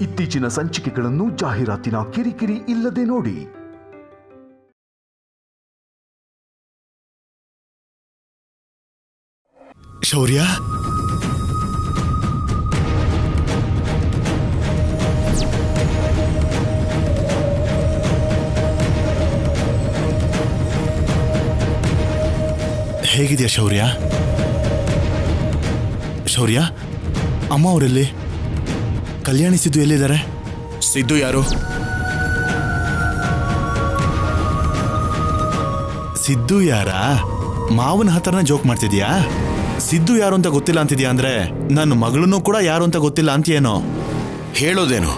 ಇತ್ತೀಚಿನ ಸಂಚಿಕೆಗಳನ್ನು ಜಾಹೀರಾತಿನ ಕಿರಿಕಿರಿ ಇಲ್ಲದೆ ನೋಡಿ. ಶೌರ್ಯ, ಹೇಗಿದೆಯಾ ಶೌರ್ಯ? ಶೌರ್ಯ, ಅಮ್ಮ ಅವರೆಲ್ಲಿ? ಕಲ್ಯಾಣಿ ಸಿದ್ದು ಎಲ್ಲಿದ್ದಾರೆ? ಸಿದ್ದು ಯಾರು? ಸಿದ್ದು ಯಾರ? ಮಾವನ ಹತ್ರನ ಜೋಕ್ ಮಾಡ್ತಿದ್ಯಾ? ಸಿದ್ದು ಯಾರು ಅಂತ ಗೊತ್ತಿಲ್ಲ ಅಂತಿದ್ಯಾ ಅಂದ್ರೆ ನನ್ನ ಮಗಳನ್ನೂ ಕೂಡ ಯಾರು ಅಂತ ಗೊತ್ತಿಲ್ಲ ಅಂತೀಯೇನೋ? ಹೇಳೋದೇನು?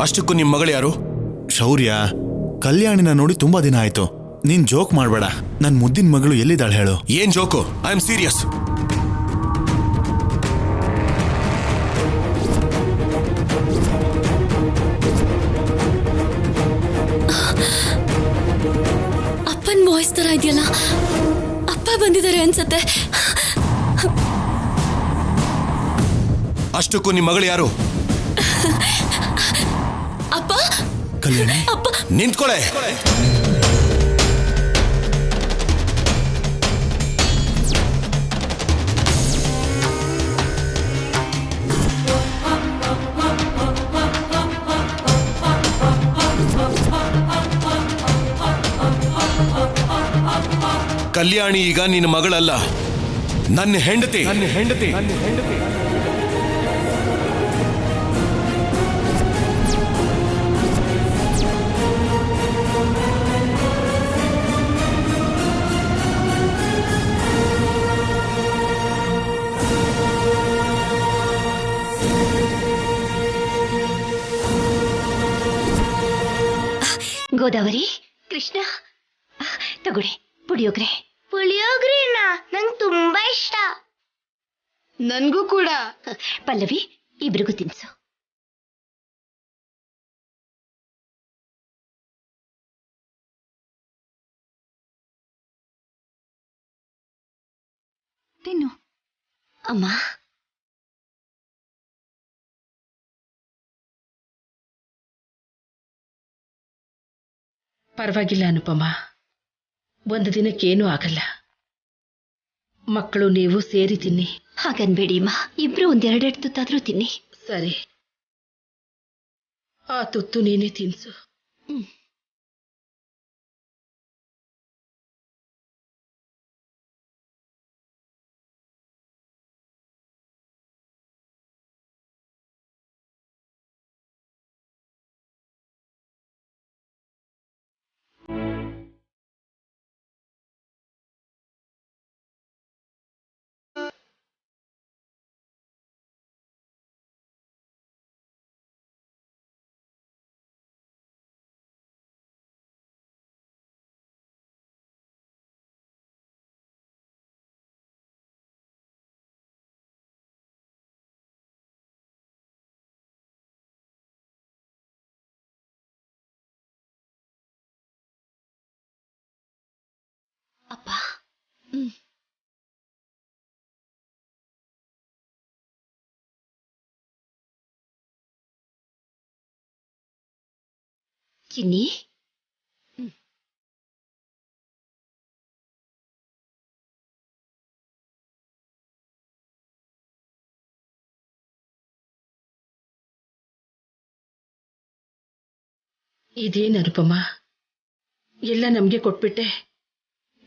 ಅಷ್ಟಕ್ಕೂ ನಿಮ್ಮ ಮಗಳು ಯಾರು? ಶೌರ್ಯ, ಕಲ್ಯಾಣಿನ ನೋಡಿ ತುಂಬಾ ದಿನ ಆಯ್ತು. ನೀನ್ ಜೋಕ್ ಮಾಡ್ಬೇಡ. ನನ್ ಮುದ್ದಿನ ಮಗಳು ಎಲ್ಲಿದ್ದಾಳೆ ಹೇಳು? ಏನ್ ಜೋಕು? I am serious. ಅಪ್ಪನ್ ವಾಯ್ಸ್ ತರ ಇದೆಯಲ್ಲ, ಅಪ್ಪ ಬಂದಿದ್ದಾರೆ ಅನ್ಸತ್ತೆ. ಅಷ್ಟಕ್ಕೂ ನಿಮ್ಮ ಮಗಳು ಯಾರು? ಅಪ್ಪ, ಕಲ್ಯಾಣಿ, ಅಪ್ಪ ನಿಂತ್ಕೊಳೆ. ಕಲ್ಯಾಣಿ ಈಗ ನಿನ್ನ ಮಗಳಲ್ಲ, ನನ್ನ ಹೆಂಡತಿ. ಗೋದಾವರಿ, ಕೃಷ್ಣ, ತಗೊಳ್ಳಿ ಪುಳಿಯೋಗ್ರೆ. ಪುಳಿಯೋಗ್ರೆನಾ? ನಂಗೆ ತುಂಬಾ ಇಷ್ಟ. ನನ್ಗೂ ಕೂಡ. ಪಲ್ಲವಿ, ಇಬ್ರಿಗೂ ತಿನ್ಸು. ತಿನ್ನು. ಅಮ್ಮ, ಪರವಾಗಿಲ್ಲ ಅನುಪಮ, ಒಂದು ದಿನಕ್ಕೇನೂ ಆಗಲ್ಲ. ಮಕ್ಕಳು ನೀವು ಸೇರಿ ತಿನ್ನಿ. ಹಾಗನ್ಬೇಡಿ ಅಮ್ಮ, ಇಬ್ರು ಒಂದೆರಡೆರಡು ತುತ್ತಾದ್ರೂ ತಿನ್ನಿ. ಸರಿ, ಆ ತುತ್ತು ನೀನೇ ತಿನ್ಸು. ಅಪ್ಪ, ಚಿನ್ನಿ, ಇದೇನು ಅನುಪಮ, ಎಲ್ಲ ನಮ್ಗೆ ಕೊಟ್ಬಿಟ್ಟೆ,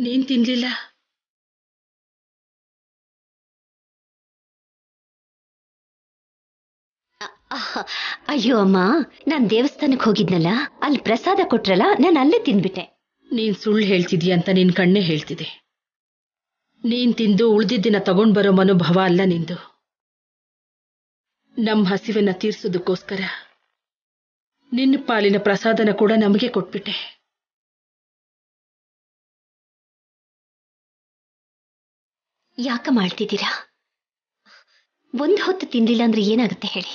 ನೀನ್ ತಿನ್ಲಿಲ್ಲ? ಅಯ್ಯೋ ಅಮ್ಮ, ನಾನ್ ದೇವಸ್ಥಾನಕ್ಕೆ ಹೋಗಿದ್ನಲ್ಲ, ಅಲ್ಲಿ ಪ್ರಸಾದ ಕೊಟ್ರಲ್ಲ, ನಾನು ಅಲ್ಲೇ ತಿನ್ಬಿಟ್ಟೆ. ನೀನ್ ಸುಳ್ಳು ಹೇಳ್ತಿದ್ಯಾ ಅಂತ ನಿನ್ ಕಣ್ಣೇ ಹೇಳ್ತಿದೆ. ನೀನ್ ತಿಂದು ಉಳ್ದಿದ್ದಿನ ತಗೊಂಡ್ ಬರೋ ಮನೋಭಾವ ಅಲ್ಲ ನಿಂದು. ನಮ್ ಹಸಿವನ್ನ ತೀರ್ಸೋದಕ್ಕೋಸ್ಕರ ನಿನ್ನ ಪಾಲಿನ ಪ್ರಸಾದನ ಕೂಡ ನಮಗೆ ಕೊಟ್ಬಿಟ್ಟೆ. ಯಾಕ ಮಾಡ್ತಿದ್ದೀರಾ? ಒಂದು ಹೊತ್ತು ತಿನ್ಲಿಲ್ಲ ಅಂದ್ರೆ ಏನಾಗುತ್ತೆ ಹೇಳಿ?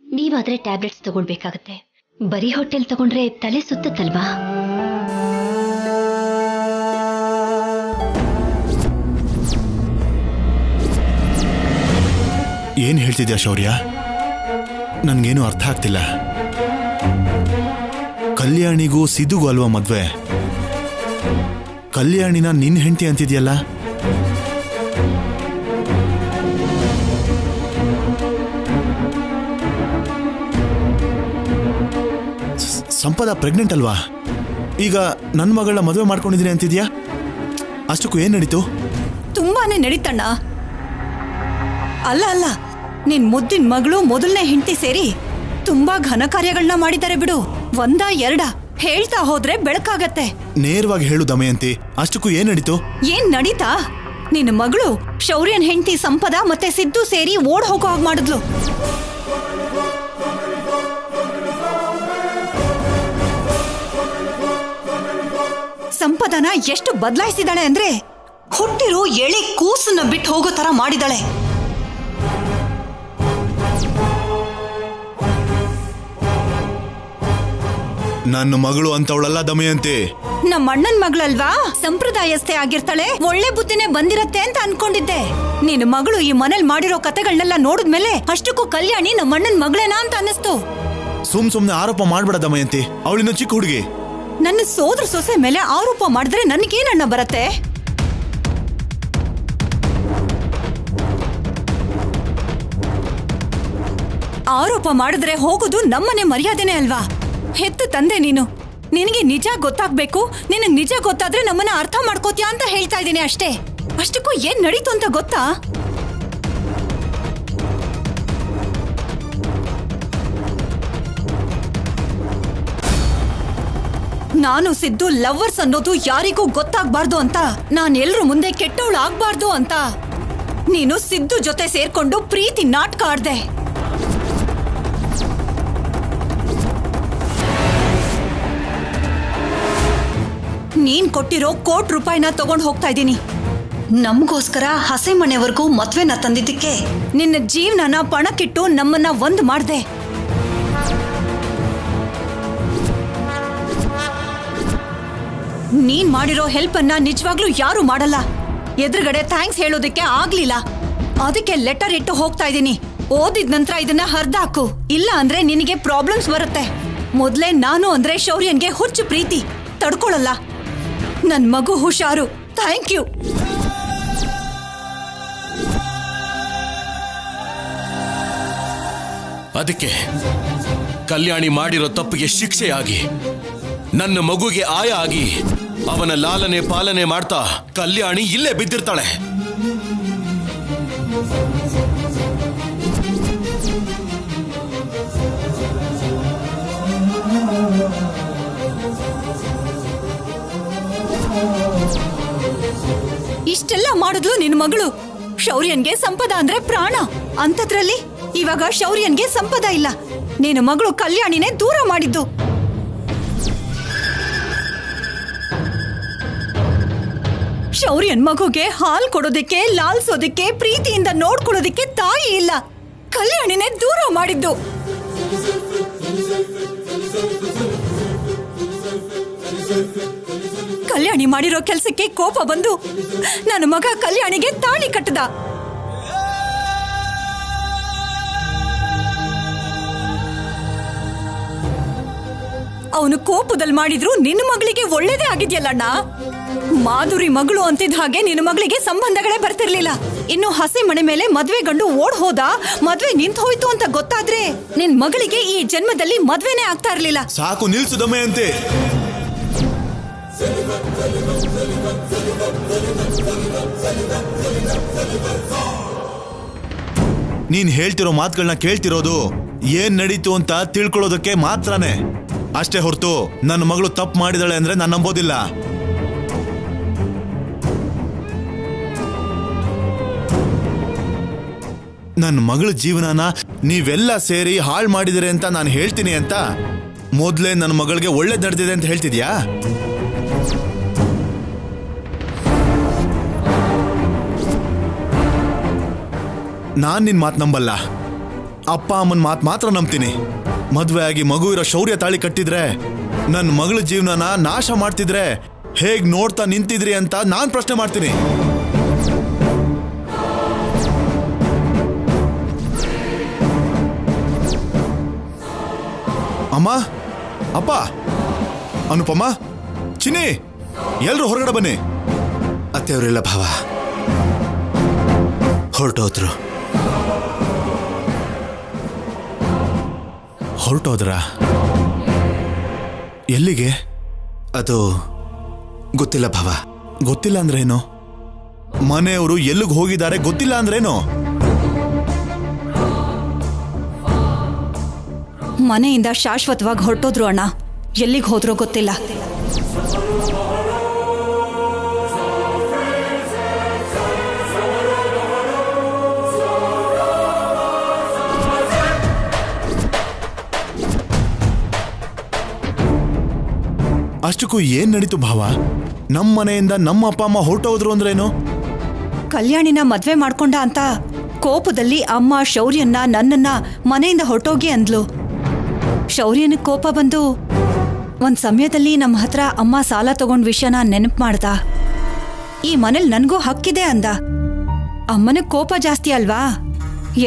ನೀವಾದ್ರೆ ಟ್ಯಾಬ್ಲೆಟ್ಸ್ ತಗೊಳ್ಬೇಕಾಗತ್ತೆ. ಬರೀ ಹೊಟ್ಟೆಲ್ ತಗೊಂಡ್ರೆ ತಲೆ ಸುತ್ತಲ್ವಾ? ಏನ್ ಹೇಳ್ತಿದ್ಯಾ ಶೌರ್ಯ? ನನ್ಗೇನು ಅರ್ಥ ಆಗ್ತಿಲ್ಲ. ಕಲ್ಯಾಣಿಗೂ ಸಿದ್ದುಗೂ ಅಲ್ವಾ ಮದ್ವೆ? ಕಲ್ಯಾಣಿನ ನಿನ್ ಹೆಂಡತಿ ಅಂತಿದ್ಯಲ್ಲ? ಸಂಪದ ಪ್ರೆಗ್ನೆಂಟ್ ಅಲ್ವಾ? ಈಗ ನನ್ನ ಮಗಳನ್ನ ಮದುವೆ ಮಾಡ್ಕೊಂಡಿದ್ದೀನಿ ಅಂತಿದ್ಯಾ? ಅಷ್ಟಕ್ಕೂ ಏನ್ ನಡೀತು? ತುಂಬಾನೇ ನಡೀತಣ್ಣ. ಅಲ್ಲ ನಿನ್ ಮುದ್ದಿನ ಮಗಳು ಮೊದಲನೇ ಹೆಂಡತಿ ಸೇರಿ ತುಂಬಾ ಘನ ಕಾರ್ಯಗಳನ್ನ ಮಾಡಿದ್ದಾರೆ ಬಿಡು. ಒಂದ ಎರಡ ಹೇಳ್ತಾ ಹೋದ್ರೆ ಬೆಳಕಾಗತ್ತೆ. ನೇರವಾಗಿ ಹೇಳು ದಮಯಂತಿ, ಅಷ್ಟಕ್ಕೂ ಏನ್ ನಡೀತು? ಏನ್ ನಡೀತಾ? ನಿನ್ನ ಮಗಳು ಶೌರ್ಯನ್ ಹೆಂಡತಿ ಸಂಪದ ಮತ್ತೆ ಸಿದ್ದು ಸೇರಿ ಓಡ್ ಹೋಗೋ ಹಾಗೆ ಮಾಡಿದ್ಲು. ಸಂಪದನ ಎಷ್ಟು ಬದಲಾಯಿಸಿದಾಳೆ ಅಂದ್ರೆ ಹುಟ್ಟಿರೋ ಎಳೆ ಕೂಸನ್ನ ಬಿಟ್ಟು ಹೋಗೋ ತರ ಮಾಡಿದಾಳೆ. ನನ್ನ ಮಗಳು ಅಂತವಳಲ್ಲ ದಮಯಂತಿ. ನಮ್ಮ ಅಣ್ಣನ್ ಮಗಳಲ್ವಾ, ಸಂಪ್ರದಾಯಸ್ಥೆ ಆಗಿರ್ತಾಳೆ, ಒಳ್ಳೆ ಬುದ್ಧಿನೇ ಬಂದಿರತ್ತೆ ಅಂತ ಅನ್ಕೊಂಡಿದ್ದೆ. ನಿನ್ನ ಮಗಳು ಈ ಮನೇಲಿ ಮಾಡಿರೋ ಕತೆಗಳನ್ನೆಲ್ಲ ನೋಡಿದ್ಮೇಲೆ ಅಷ್ಟಕ್ಕೂ ಕಲ್ಯಾಣಿ ನಮ್ಮ ಅಣ್ಣನ್ ಮಗಳೇನಾ ಅಂತ ಅನ್ನಿಸ್ತು. ಸುಮ್ನೆ ಆರೋಪ ಮಾಡ್ಬೇಡ ದಮಯಂತಿ, ಅವಳಿನ್ನು ಚಿಕ್ಕ ಹುಡುಗಿ. ನನ್ನ ಸೋದರ ಸೊಸೆ ಮೇಲೆ ಆರೋಪ ಮಾಡಿದ್ರೆ ನನಗೇನಣ್ಣ ಬರತ್ತೆ? ಆರೋಪ ಮಾಡಿದ್ರೆ ಹೋಗೋದು ನಮ್ಮನೆ ಮರ್ಯಾದೆನೇ ಅಲ್ವಾ? ಹೆತ್ತು ತಂದೆ ನೀನು, ನಿನಗೆ ನಿಜ ಗೊತ್ತಾಗ್ಬೇಕು. ನಿನಗೆ ನಿಜ ಗೊತ್ತಾದ್ರೆ ನಮ್ಮನ್ನ ಅರ್ಥ ಮಾಡ್ಕೋತ್ಯಾ ಅಂತ ಹೇಳ್ತಾ ಇದ್ದೀನಿ ಅಷ್ಟೇ. ಅಷ್ಟಕ್ಕೂ ಏನ್ ನಡೀತು ಅಂತ ಗೊತ್ತಾ? ನಾನು ಸಿದ್ದು ಲವ್ವರ್ಸ್ ಅನ್ನೋದು ಯಾರಿಗೂ ಗೊತ್ತಾಗ್ಬಾರ್ದು ಅಂತ, ನಾನು ಎಲ್ರ ಮುಂದೆ ಕೆಟ್ಟವಳು ಆಗ್ಬಾರ್ದು ಅಂತ ನೀನು ಸಿದ್ದು ಜೊತೆ ಸೇರ್ಕೊಂಡು ಪ್ರೀತಿ ನಾಟಕ ಆಡ್ದೆ. ನೀನ್ ಕೊಟ್ಟಿರೋ ₹1,00,00,000 ತಗೊಂಡು ಹೋಗ್ತಾ ಇದ್ದೀನಿ. ನಮಗೋಸ್ಕರ ಹಸೆ ಮನೆವರೆಗೂ ಮದ್ವೆನ ತಂದಿದ್ದಕ್ಕೆ ನಿನ್ನ ಜೀವನನ ಪಣಕ್ಕಿಟ್ಟು ನಮ್ಮನ್ನ ಒಂದ್ ಮಾಡ್ದೆ. ನೀನ್ ಮಾಡಿರೋ ಹೆಲ್ಪ್ ಅನ್ನ ನಿಜವಾಗ್ಲೂ ಯಾರು ಮಾಡಲ್ಲ. ಎದುರುಗಡೆ ಥ್ಯಾಂಕ್ಸ್ ಹೇಳೋದಕ್ಕೆ ಆಗ್ಲಿಲ್ಲ, ಅದಕ್ಕೆ ಲೆಟರ್ ಇಟ್ಟು ಹೋಗ್ತಾ ಇದ್ದೀನಿ. ಓದಿದ ನಂತರ ಇದನ್ನ ಹರ್ದಾಕು, ಇಲ್ಲ ಅಂದ್ರೆ ನಿನಗೆ ಪ್ರಾಬ್ಲಮ್ಸ್ ಬರುತ್ತೆ. ಮೊದ್ಲೇ ನಾನು ಅಂದ್ರೆ ಶೌರ್ಯನ್ಗೆ ಹುಚ್ಚು ಪ್ರೀತಿ, ತಡ್ಕೊಳಲ್ಲ. ನನ್ ಮಗು ಹುಷಾರು. Thank you. ಅದಕ್ಕೆ ಕಲ್ಯಾಣಿ ಮಾಡಿರೋ ತಪ್ಪಿಗೆ ಶಿಕ್ಷೆಯಾಗಿ, ನನ್ನ ಮಗುಗೆ ಆಯ ಆಗಿ, ಅವನ ಲಾಲನೆ ಪಾಲನೆ ಮಾಡ್ತಾ ಕಲ್ಯಾಣಿ ಇಲ್ಲೇ ಬಿದ್ದಿರ್ತಾಳೆ. ಇಷ್ಟೆಲ್ಲ ಮಾಡಿದ್ಲು ನಿನ್ ಮಗಳು. ಶೌರ್ಯನ್ಗೆ ಸಂಪದ ಅಂದ್ರೆ ಪ್ರಾಣ ಅಂತದ್ರಲ್ಲಿ ಇವಾಗ ಶೌರ್ಯನ್ಗೆ ಸಂಪದ ಇಲ್ಲ. ನಿನ್ನ ಮಗಳು ಕಲ್ಯಾಣಿನೇ ದೂರ ಮಾಡಿದ್ದು. ಶೌರ್ಯನ್ ಮಗುಗೆ ಹಾಲ್ ಕೊಡೋದಿಕ್ಕೆ, ಲಾಲ್ಸೋದಿಕ್ಕೆ, ಪ್ರೀತಿಯಿಂದ ನೋಡ್ಕೊಳ್ಳೋದಿಕ್ಕೆ ತಾಯಿ ಇಲ್ಲ. ಕಲ್ಯಾಣಿನೇ ದೂರ ಮಾಡಿದ್ದು. ಕಲ್ಯಾಣಿ ಮಾಡಿರೋ ಕೆಲ್ಸಕ್ಕೆ ಕೋಪ ಬಂದು ನನ್ನ ಮಗ ಕಲ್ಯಾಣಿಗೆ ತಾಳಿ ಕಟ್ಟದ. ಅವನು ಕೋಪದಲ್ಲಿ ಮಾಡಿದ್ರು ನಿನ್ನ ಮಗಳಿಗೆ ಒಳ್ಳೇದೇ ಆಗಿದ್ಯಲ್ಲಣ್ಣ. ಮಾಧುರಿ ಮಗಳು ಅಂತಿದ್ದ ಹಾಗೆ ನಿನ್ನ ಮಗಳಿಗೆ ಸಂಬಂಧಗಳೇ ಬರ್ತಿರ್ಲಿಲ್ಲ. ಇನ್ನು ಹಸಿ ಮನೆ ಮೇಲೆ ಮದ್ವೆ ಗಂಡು ಓಡ್ ಹೋದ, ಮದ್ವೆ ನಿಂತು ಹೋಯ್ತು ಅಂತ ಗೊತ್ತಾದ್ರೆ ನಿನ್ ಮಗಳಿಗೆ ಈ ಜನ್ಮದಲ್ಲಿ ಮದ್ವೆನೇ ಆಗ್ತಾ ಇರ್ಲಿಲ್ಲ. ಸಾಕು, ನಿಲ್ಸು ದಮಯಂತಿ. ನೀನ್ ಹೇಳ್ತಿರೋ ಮಾತುಗಳನ್ನ ಕೇಳ್ತಿರೋದು ಏನ್ ನಡೀತು ಅಂತ ತಿಳ್ಕೊಳ್ಳೋದಕ್ಕೆ ಮಾತ್ರನೇ ಅಷ್ಟೇ ಹೊರತು ನನ್ನ ಮಗಳು ತಪ್ಪು ಮಾಡಿದಾಳೆ ಅಂದ್ರೆ ನಾನು ನಂಬೋದಿಲ್ಲ. ನನ್ನ ಮಗಳ ಜೀವನನ ನೀವೆಲ್ಲ ಸೇರಿ ಹಾಳು ಮಾಡಿದಿರಿ ಅಂತ ನಾನು ಹೇಳ್ತೀನಿ ಅಂತ ಮೊದಲೇ ನನ್ನ ಮಗಳಿಗೆ ಒಳ್ಳೇದು ನಡೆದಿದೆ ಅಂತ ಹೇಳ್ತಿದ್ಯಾ? ನಾನ್ ನಿನ್ ಮಾತು ನಂಬಲ್ಲ. ಅಪ್ಪ ಅಮ್ಮನ ಮಾತು ಮಾತ್ರ ನಂಬ್ತೀನಿ. ಮದ್ವೆ ಆಗಿ ಮಗು ಇರೋ ಶೌರ್ಯ ತಾಳಿ ಕಟ್ಟಿದ್ರೆ, ನನ್ನ ಮಗಳ ಜೀವನನ ನಾಶ ಮಾಡ್ತಿದ್ರೆ ಹೇಗ್ ನೋಡ್ತಾ ನಿಂತಿದ್ರಿ ಅಂತ ನಾನ್ ಪ್ರಶ್ನೆ ಮಾಡ್ತೀನಿ. ಅಮ್ಮ, ಅಪ್ಪ, ಅನುಪಮ್ಮ, ಚಿನ್ನಿ, ಎಲ್ರು ಹೊರಗಡೆ ಬನ್ನಿ. ಅತ್ತೆಯವರೆಲ್ಲ ಭಾವ ಹೊರಟೋದ್ರು. ಹೊರಟೋದ್ರ? ಎಲ್ಲಿಗೆ? ಅದು ಗೊತ್ತಿಲ್ಲ ಭಾವ. ಗೊತ್ತಿಲ್ಲ ಅಂದ್ರೇನು? ಮನೆಯವರು ಎಲ್ಲಿಗೆ ಹೋಗಿದ್ದಾರೆ ಗೊತ್ತಿಲ್ಲ ಅಂದ್ರೇನು? ಮನೆಯಿಂದ ಶಾಶ್ವತವಾಗಿ ಹೊರಟೋದ್ರು ಅಣ್ಣ. ಎಲ್ಲಿಗೆ ಹೋದ್ರೋ ಗೊತ್ತಿಲ್ಲ. ಅಷ್ಟಕ್ಕೂ ಏನ್ ನಡೀತು ಭಾವ? ನಮ್ಮ ಮನೆಯಿಂದ ನಮ್ಮ ಅಪ್ಪ ಅಮ್ಮ ಹೊರಟೋದ್ರು ಅಂದ್ರೇನು? ಕಲ್ಯಾಣಿನ ಮದ್ವೆ ಮಾಡ್ಕೊಂಡ ಅಂತ ಕೋಪದಲ್ಲಿ ಅಮ್ಮ ಶೌರ್ಯನ್ನ ನನ್ನನ್ನ ಮನೆಯಿಂದ ಹೊರಟೋಗಿ ಅಂದ್ಲು. ಶೌರ್ಯನ ಕೋಪ ಬಂದು ಒಂದ್ ಸಮಯದಲ್ಲಿ ನಮ್ಮ ಹತ್ರ ಅಮ್ಮ ಸಾಲ ತಗೊಂಡ್ ವಿಷಯನ ನೆನಪು ಮಾಡ್ದ. ಈ ಮನೇಲಿ ನನ್ಗೂ ಹಕ್ಕಿದೆ ಅಂದ. ಅಮ್ಮನ ಕೋಪ ಜಾಸ್ತಿ ಅಲ್ವಾ,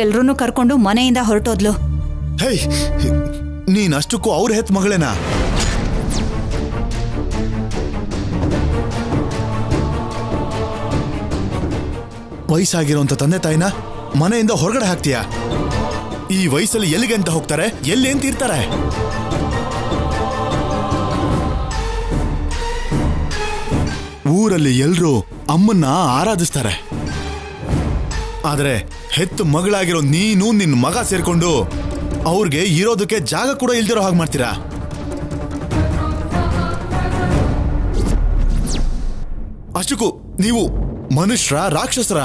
ಎಲ್ರೂನು ಕರ್ಕೊಂಡು ಮನೆಯಿಂದ ಹೊರಟೋದ್ಲು. ಹೇ, ನೀನ್ ಅಷ್ಟಕ್ಕೂ ಅವ್ರ ಹೆತ್ ಮಗಳೇನಾ? ವಯಸ್ಸಾಗಿರೋಂಥ ತಂದೆ ತಾಯಿನ ಮನೆಯಿಂದ ಹೊರಗಡೆ ಹಾಕ್ತೀಯ? ಈ ವಯಸ್ಸಲ್ಲಿ ಎಲ್ಲಿಗೆ ಅಂತ ಹೋಗ್ತಾರೆ? ಎಲ್ಲಿ ಅಂತ ಇರ್ತಾರೆ? ಊರಲ್ಲಿ ಎಲ್ರೂ ಅಮ್ಮನ್ನ ಆರಾಧಿಸ್ತಾರೆ. ಆದ್ರೆ ಹೆತ್ತು ಮಗಳಾಗಿರೋ ನೀನು ನಿನ್ನ ಮಗ ಸೇರ್ಕೊಂಡು ಅವ್ರಿಗೆ ಇರೋದಕ್ಕೆ ಜಾಗ ಕೂಡ ಇಲ್ದಿರೋ ಹಾಗೆ ಮಾಡ್ತೀರಾ? ಅಷ್ಟಕ್ಕೂ ನೀವು ಮನುಷ್ಯರ ರಾಕ್ಷಸರ?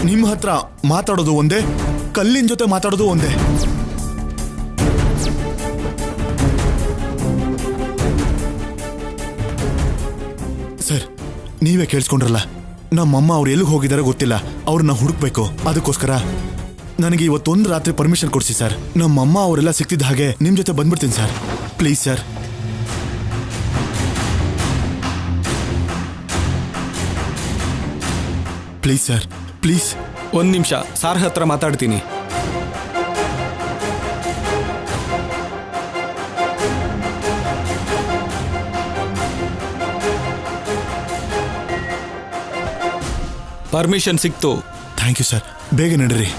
ನಿಮ್ಮ ಹತ್ರ ಮಾತಾಡೋದು ಒಂದೇ, ಕಲ್ಲಿನ ಜೊತೆ ಮಾತಾಡೋದು ಒಂದೇ. ಸರ್, ನೀವೇ ಕೇಳಿಸ್ಕೊಂಡ್ರಲ್ಲ, ನಮ್ಮಮ್ಮ ಅವ್ರು ಎಲ್ಲಿಗೆ ಹೋಗಿದಾರೋ ಗೊತ್ತಿಲ್ಲ, ಅವ್ರನ್ನ ಹುಡುಕ್ಬೇಕು. ಅದಕ್ಕೋಸ್ಕರ ನನಗೆ ಇವತ್ತೊಂದು ರಾತ್ರಿ ಪರ್ಮಿಷನ್ ಕೊಡಿಸಿ ಸರ್. ನಮ್ಮಮ್ಮ ಅವರೆಲ್ಲ ಸಿಕ್ತಿದ್ದ ಹಾಗೆ ನಿಮ್ ಜೊತೆ ಬಂದ್ಬಿಡ್ತೀನಿ sir. Please sir. Please sir, please. ಒಂದ್ ನಿಮಿಷ, ಸಾರ್ ಹತ್ರ ಮಾತಾಡ್ತೀನಿ. ಪರ್ಮಿಷನ್ ಸಿಕ್ತು. Thank you sir. ಬೇಗ ನಡೀರಿ.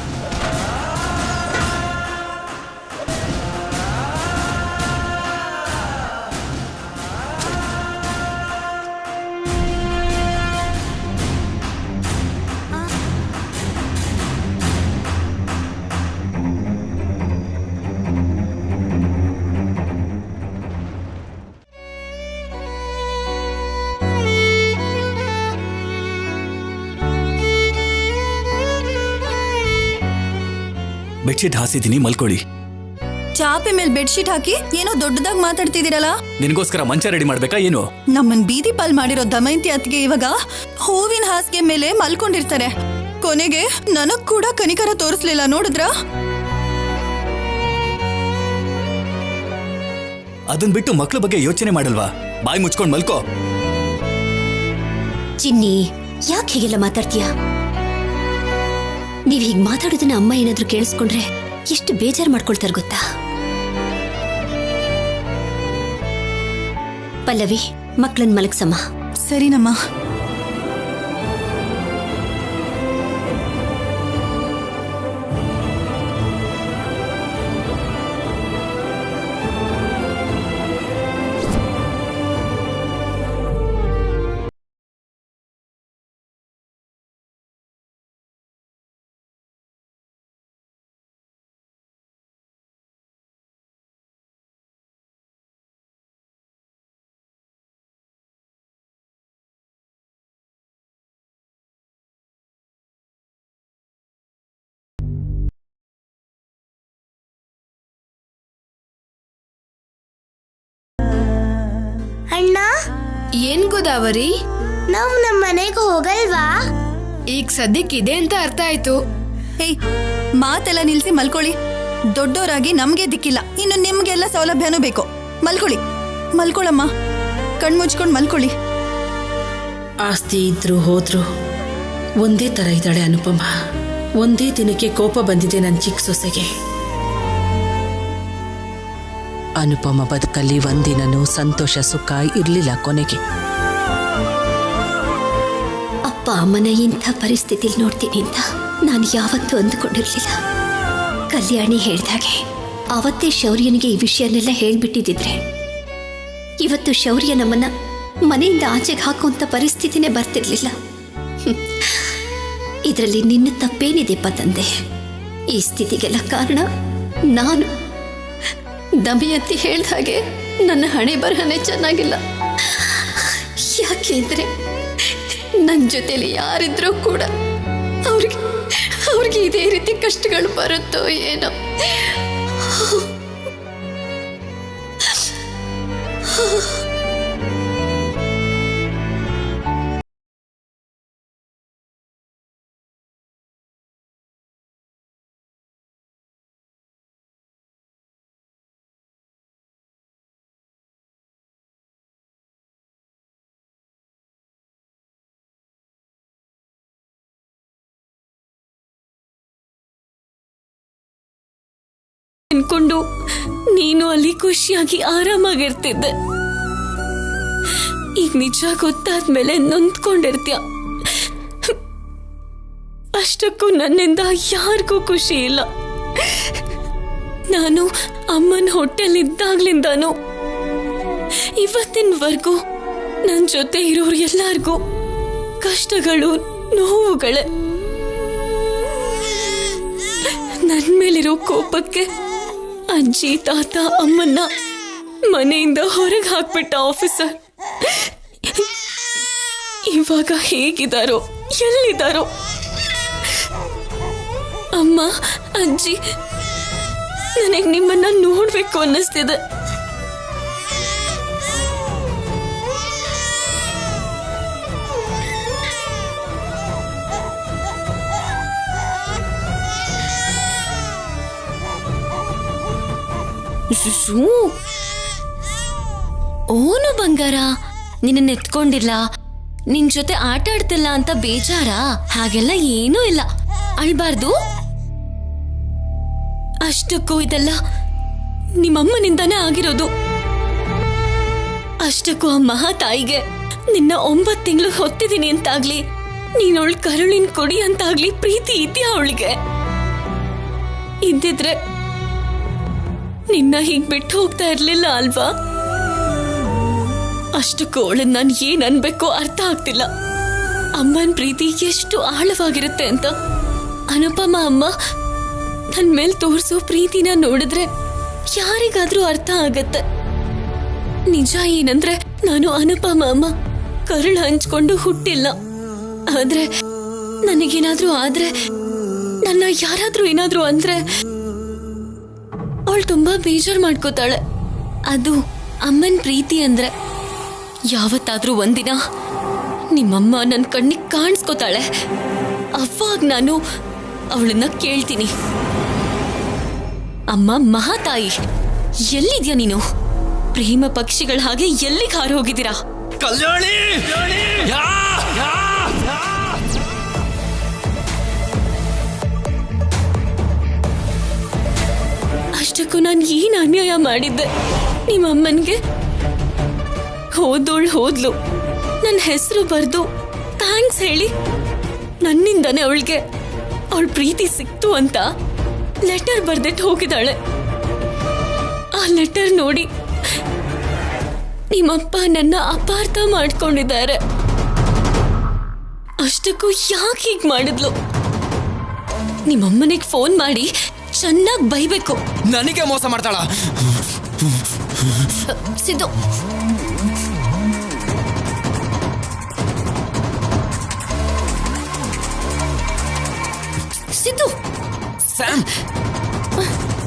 ಬೆಡ್ಶೀಟ್ ಹಾಸಿದ್ದೀನಿ, ಮಲ್ಕೊಳ್ಳಿ. ಚಾಪೆ ಮೇಲೆ ಬೆಡ್ಶೀಟ್ ಹಾಕಿ ಏನೋ ದೊಡ್ಡದಾಗಿ ಮಾತಾಡ್ತಿದ್ದೀರಲ್ಲ? ನಿನಗೋಸ್ಕರ ಮಂಚ ರೆಡಿ ಮಾಡ್ಬೇಕಾ ಏನು? ನಮ್ಮನ್ ಬೀದಿ ಪಾಲ್ ಮಾಡಿರೋ ದಮಯಂತಿ ಅತ್ತಿಗೆ ಇವಾಗ ಹೂವಿನ ಹಾಸಿಗೆ ಮೇಲೆ ಮಲ್ಕೊಂಡಿರ್ತಾರೆ. ಕೊನೆಗೆ ನನಗ್ ಕೂಡ ಕನಿಕರ ತೋರಿಸ್ಲಿಲ್ಲ, ನೋಡಿದ್ರ? ಅದನ್ ಬಿಟ್ಟು ಮಕ್ಳ ಬಗ್ಗೆ ಯೋಚನೆ ಮಾಡಲ್ವಾ? ಬಾಯಿ ಮುಚ್ಕೊಂಡ್ ಮಲ್ಕೋ. ಚಿನ್ನಿ, ಯಾಕೆ ಹೀಗೆಲ್ಲ ಮಾತಾಡ್ತೀಯ? ನೀವ್ ಹೀಗ್ ಮಾತಾಡೋದನ್ನ ಅಮ್ಮ ಏನಾದ್ರೂ ಕೇಳಿಸ್ಕೊಂಡ್ರೆ ಎಷ್ಟು ಬೇಜಾರು ಮಾಡ್ಕೊಳ್ತಾರ ಗೊತ್ತಾ? ಪಲ್ಲವಿ, ಮಕ್ಕಳನ್ನ ಮಲಗ್ಸಮ್ಮ. ಸರಿನಮ್ಮ. ಅಣ್ಣ, ಏನ್ ಗೋದಾವರಿ, ನಾವ್ ನಮ್ಮ ಮನೆಗೆ ಹೋಗಲ್ವಾ? ಈಗ ಸದ್ಯಕ್ಕಿದೆ ಅಂತ ಅರ್ಥ ಆಯ್ತು. ಏಯ್, ಮಾತೆಲ್ಲ ನಿಲ್ಸಿ ಮಲ್ಕೊಳ್ಳಿ. ದೊಡ್ಡೋರಾಗಿ ನಮ್ಗೆ ದಿಕ್ಕಿಲ್ಲ, ಇನ್ನು ನಿಮ್ಗೆಲ್ಲ ಸೌಲಭ್ಯನೂ ಬೇಕು. ಮಲ್ಕೊಳ್ಳಿ, ಮಲ್ಕೊಳ್ಳಮ್ಮ. ಕಣ್ಮುಚ್ಕೊಂಡ್ ಮಲ್ಕೊಳ್ಳಿ. ಆಸ್ತಿ ಇದ್ರು ಹೋದ್ರು ಒಂದೇ ತರ ಇದ್ದಾಳೆ ಅನುಪಮ. ಒಂದೇ ದಿನಕ್ಕೆ ಕೋಪ ಬಂದಿದೆ ನನ್ನ ಚಿಕ್ಕ ಸೊಸೆಗೆ. ಅನುಪಮ ಬದುಕಲ್ಲಿ ಒಂದಿನನೂ ಸಂತೋಷ ಸುಖ ಇರಲಿಲ್ಲ ಕೊನೆಗೆ. ಅಪ್ಪ ಅಮ್ಮನ ಇಂಥ ಪರಿಸ್ಥಿತಿಲಿ ನೋಡ್ತೀನಿ ಅಂತ ನಾನು ಯಾವತ್ತೂ ಅಂದುಕೊಂಡಿರ್ಲಿಲ್ಲ. ಕಲ್ಯಾಣಿ ಹೇಳ್ದಾಗೆ ಅವತ್ತೇ ಶೌರ್ಯನಿಗೆ ಈ ವಿಷಯನೆಲ್ಲ ಹೇಳ್ಬಿಟ್ಟಿದ್ರೆ ಇವತ್ತು ಶೌರ್ಯ ನಮ್ಮನ್ನ ಮನೆಯಿಂದ ಆಚೆಗೆ ಹಾಕುವಂತ ಪರಿಸ್ಥಿತಿನೇ ಬರ್ತಿರ್ಲಿಲ್ಲ. ಇದರಲ್ಲಿ ನಿನ್ನ ತಪ್ಪೇನಿದೆಪ್ಪ ತಂದೆ? ಈ ಸ್ಥಿತಿಗೆಲ್ಲ ಕಾರಣ ನಾನು. ದಮಯಂತಿ ಹೇಳ್ದ ಹಾಗೆ ನನ್ನ ಹಣೆ ಬರಹನೇ ಚೆನ್ನಾಗಿಲ್ಲ. ಯಾಕೆಂದ್ರೆ ನನ್ನ ಜೊತೆಲಿ ಯಾರಿದ್ರೂ ಕೂಡ ಅವ್ರಿಗೆ ಇದೇ ರೀತಿ ಕಷ್ಟಗಳು ಬರುತ್ತೋ ಏನೋ. ಅನ್ಕೊಂಡು ನೀನು ಅಲ್ಲಿ ಖುಷಿಯಾಗಿ ಆರಾಮಾಗಿರ್ತಿದ್ದೆ. ಈಗ ನಿಜ ಗೊತ್ತಾದ್ಮೇಲೆ ನೊಂದ್ಕೊಂಡಿರ್ತೀಯ. ಅಷ್ಟಕ್ಕೂ ನನ್ನಿಂದ ಯಾರಿಗೂ ಖುಷಿ ಇಲ್ಲ. ನಾನು ಅಮ್ಮನ ಹೊಟ್ಟೆಲಿದ್ದಾಗ್ಲಿಂದಾನು ಇವತ್ತಿನವರೆಗೂ ನನ್ನ ಜೊತೆ ಇರೋರು ಎಲ್ಲಾರ್ಗೂ ಕಷ್ಟಗಳು ನೋವುಗಳೇ. ನನ್ ಮೇಲಿರೋ ಕೋಪಕ್ಕೆ ಅಜ್ಜಿ ತಾತ ಅಮ್ಮನ್ನ ಮನೆಯಿಂದ ಹೊರಗೆ ಹಾಕ್ಬಿಟ್ಟ ಆಫೀಸರ್. ಇವಾಗ ಹೇಗಿದ್ದಾರೋ ಎಲ್ಲಿದ್ದಾರೋ? ಅಮ್ಮ ಅಜ್ಜಿ, ನನಗೆ ನಿಮ್ಮನ್ನ ನೋಡ್ಬೇಕು ಅನ್ನಿಸ್ತಿದೆ. ಓನು ಬಂಗಾರ, ನಿನ್ನ ಎತ್ಕೊಂಡಿಲ್ಲ, ನಿನ್ ಜೊತೆ ಆಟ ಆಡ್ತಿಲ್ಲ ಅಂತ ಬೇಜಾರ? ಹಾಗೆಲ್ಲ ಏನೂ ಇಲ್ಲ, ಅಳ್ಬಾರ್ದು. ಅಷ್ಟಕ್ಕೂ ಇದೆಲ್ಲ ನಿಮ್ಮಮ್ಮನಿಂದಾನೇ ಆಗಿರೋದು. ಅಷ್ಟಕ್ಕೂ ಆ ಮಹಾತಾಯಿಗೆ ನಿನ್ನ 9 ತಿಂಗಳು ಹೊತ್ತಿದ್ದೀನಿ ಅಂತಾಗ್ಲಿ, ನೀನವಳು ಕರುಳಿನ ಕೊಡಿ ಅಂತಾಗ್ಲಿ ಪ್ರೀತಿ ಇದೆಯಾ ಅವಳಿಗೆ? ಇದ್ದಿದ್ರೆ ನಿನ್ನ ಹೀಗ್ ಬಿಟ್ಟು ಹೋಗ್ತಾ ಇರ್ಲಿಲ್ಲ ಅಲ್ವಾ? ಅಷ್ಟಕ್ಕೂ ಅವಳನ್ನ ನಾನು ಏನ್ ಅನ್ಬೇಕೋ ಅರ್ಥ ಆಗ್ತಿಲ್ಲ. ಅಮ್ಮನ ಪ್ರೀತಿ ಎಷ್ಟು ಆಳವಾಗಿರುತ್ತೆ ಅಂತ ಅನುಪಮ ಅಮ್ಮ ನನ್ ಮೇಲ್ ತೋರಿಸೋ ಪ್ರೀತಿನ ನೋಡಿದ್ರೆ ಯಾರಿಗಾದ್ರೂ ಅರ್ಥ ಆಗತ್ತೆ. ನಿಜ ಏನಂದ್ರೆ ನಾನು ಅನುಪಮ ಅಮ್ಮ ಕರುಳು ಹಂಚ್ಕೊಂಡು ಹುಟ್ಟಿಲ್ಲ. ಆದ್ರೆ ನನಗೇನಾದ್ರೂ ಆದ್ರೆ, ನನ್ನ ಯಾರಾದ್ರೂ ಏನಾದ್ರೂ ಅಂದ್ರೆ ಅವಳು ತುಂಬಾ ಬೇಜಾರು ಮಾಡ್ಕೋತಾಳೆ. ಅದು ಅಮ್ಮನ ಪ್ರೀತಿ ಅಂದ್ರೆ. ಯಾವತ್ತಾದ್ರೂ ಒಂದಿನ ನಿಮ್ಮಮ್ಮ ನನ್ನ ಕಣ್ಣಿಗೆ ಕಾಣಿಸ್ಕೋತಾಳೆ, ಅವಾಗ ನಾನು ಅವಳನ್ನ ಕೇಳ್ತೀನಿ, ಅಮ್ಮ ಮಹಾತಾಯಿ ಎಲ್ಲಿದ್ಯಾ ನೀನು? ಪ್ರೇಮ ಪಕ್ಷಿಗಳ ಹಾಗೆ ಎಲ್ಲಿಗೆ ಹಾರಿ ಹೋಗಿದ್ದೀರಾ? ಕಲ್ಯಾಣಿ! ಅಷ್ಟಕ್ಕೂ ನಾನು ಏನ್ ಅನ್ಯಾಯ ಮಾಡಿದ್ದೆ ನಿಮ್ಮಮ್ಮನ್ಗೆ? ಹೋದೋಳು ಹೋದ್ಲು, ನನ್ನ ಹೆಸರು ಬರ್ದು ಥ್ಯಾಂಕ್ಸ್ ಹೇಳಿ ನನ್ನಿಂದಾನೆ ಅವಳಿಗೆ ಅವಳ ಪ್ರೀತಿ ಸಿಕ್ತು ಅಂತ ಲೆಟರ್ ಬರ್ದಿಟ್ಟು ಹೋಗಿದ್ದಾಳೆ. ಆ ಲೆಟರ್ ನೋಡಿ ನಿಮ್ಮಪ್ಪ ನನ್ನ ಅಪಾರ್ಥ ಮಾಡ್ಕೊಂಡಿದ್ದಾರೆ. ಅಷ್ಟಕ್ಕೂ ಯಾಕೆ ಹೀಗ್ ಮಾಡಿದ್ಲು? ನಿಮ್ಮಮ್ಮನಿಗೆ ಫೋನ್ ಮಾಡಿ ಚೆನ್ನಾಗಿ ಬೈಬೇಕು. ನನಗೆ ಮೋಸ ಮಾಡ್ತಾಳ? ಸಿದ್ದು, ಸಿದ್ದು, ಸ್ಯಾಮ್,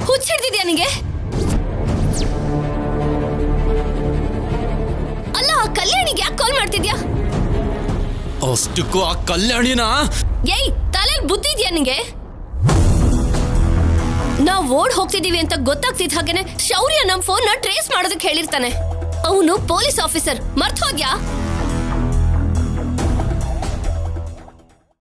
ಹುಚ್ಚಿಡ್ತಿದ್ಯಾ ನಿಂಗೆ? ಅಲ್ಲ, ಆ ಕಲ್ಯಾಣಿಗೆ ಯಾಕೆ ಕಾಲ್ ಮಾಡ್ತಿದ್ಯಾ? ಅಷ್ಟಕ್ಕೂ ಆ ಕಲ್ಯಾಣಿನ ಏಯ್, ತಲೆಯಲ್ಲಿ ಬುದ್ಧಿ ಇದೆಯಾ ನಿಂಗೆ? ನಾವ್ ಓಡ್ ಹೋಗ್ತಿದೀವಿ ಅಂತ ಗೊತ್ತಾಗ್ತಿದ್ ಹಾಗೇನೆ ಶೌರ್ಯ ನಮ್ ಫೋನ್ ನ ಟ್ರೇಸ್ ಮಾಡೋದಕ್ಕೆ ಹೇಳಿರ್ತಾನೆ. ಅವನು ಪೊಲೀಸ್ ಆಫೀಸರ್, ಮರ್ತ್ ಹೋದ್ಯಾ?